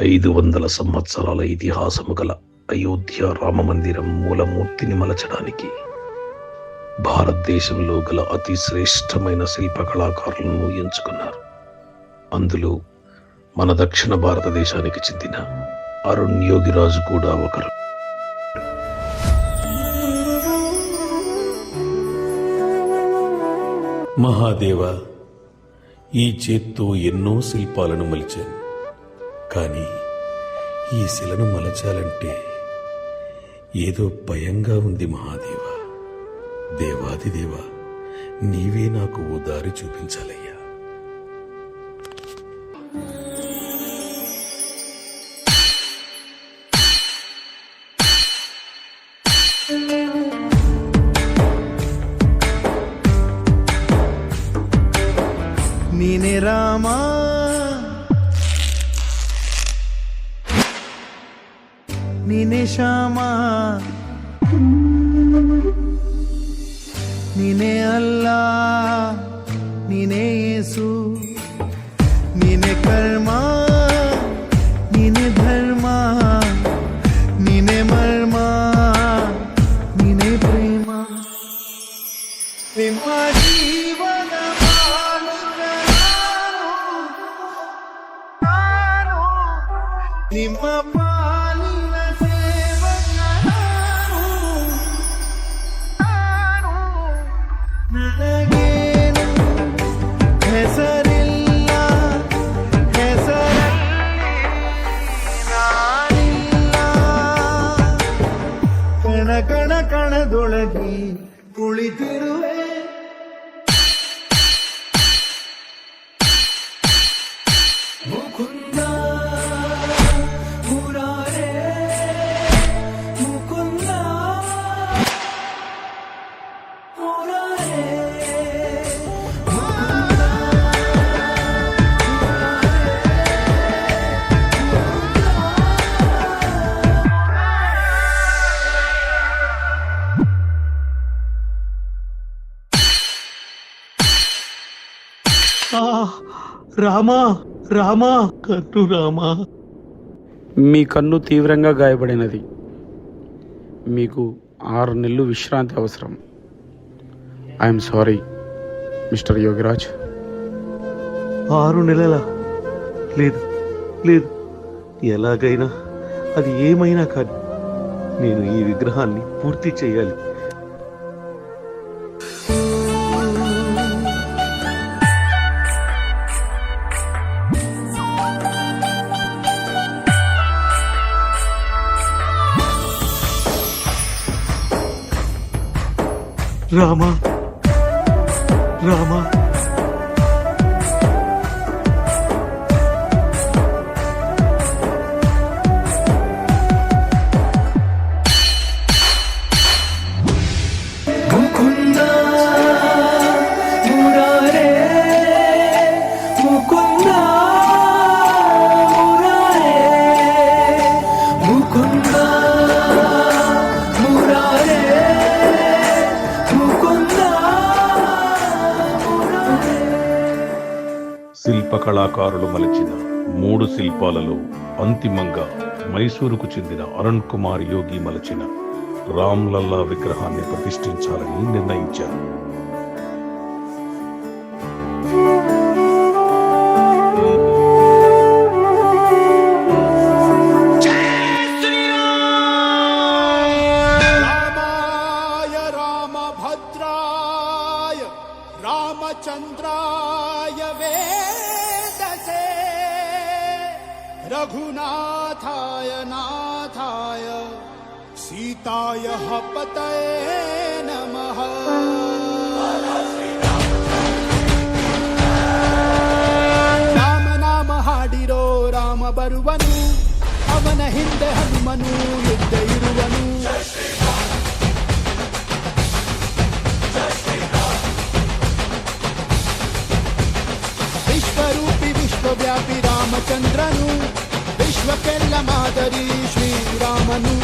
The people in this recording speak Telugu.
500 సంవత్సరాల ఇతిహాసము గల అయోధ్య రామమందిరం మూలమూర్తిని మలచడానికి భారతదేశంలో గల అతి శ్రేష్టమైన శిల్పకళాకారులను ఎంచుకున్నారు. అందులో మన దక్షిణ భారతదేశానికి చెందిన అరుణ్ యోగిరాజు కూడా ఒకరు. మహాదేవ, ఈ చేత్తో ఎన్నో శిల్పాలను మలిచాను. కానీ ఈ శిలను మలచాలంటే ఏదో భయంగా ఉంది మహాదేవ. దేవాదిదేవ, నీవే నాకు ఓ దారి చూపించాలయ్యా. నీనే రామా నీనే శ్యామా నీనే అల్లా నీనే యేసు నీనే కర్మా నీనే ధర్మా నీనే మర్మా నీనే ప్రేమ ప్రేమ జీవన ನಿಮ್ಮ ಪಾಲಿನ ಸೇವಕನಾನು ನನಗೇನು ಹೆಸರಿಲ್ಲ ಹೆಸರಲ್ಲಿ ನಾನಿಲ್ಲ ಕಣ ಕಣ ಕಣದೊಳಗಿ ಕುಳಿತಿರುವೆ ಮುಕುಂದ రామా రామా కన్ను రామా. మీ కన్ను తీవ్రంగా గాయపడినది. మీకు 6 నెలలు విశ్రాంతి అవసరం. I'm sorry mister Yogiraj. 6 నెలల? లేదు లేదు, ఎలాగైనా అది ఏమైనా కానీ నేను ఈ విగ్రహాన్ని పూర్తి చేయాలి. రామా రామా ముకుంద మురారే ముకుంద మురారే ముకుంద మురారే శిల్పకళాకారులు మలిచిన 3 శిల్పాలలో అంతిమంగా మైసూరుకు చెందిన అరుణ్ కుమార్ యోగి మలచిన రామ్లల్లా విగ్రహాన్ని ప్రతిష్ఠించాలని నిర్ణయించారు. రామాయ రామభద్రాయ రామచంద్రాయ వేదసే రఘునాథాయ నాథాయ సీతాయ పతయే నమః. ರಾಮ ನಾಮ ಹಾಡಿರೋ ರಾಮ ಬರುವನು, ಅವನ ಹಿಂದೆ ಹನುಮನು ಯುದ್ಧ ಇರುವನು. ವಿಶ್ವರೂಪಿ ವಿಶ್ವವ್ಯಾಪಿ ರಾಮಚಂದ್ರನು, ವಿಶ್ವಕ್ಕೆಲ್ಲ ಮಾದರಿ ಶ್ರೀರಾಮನು.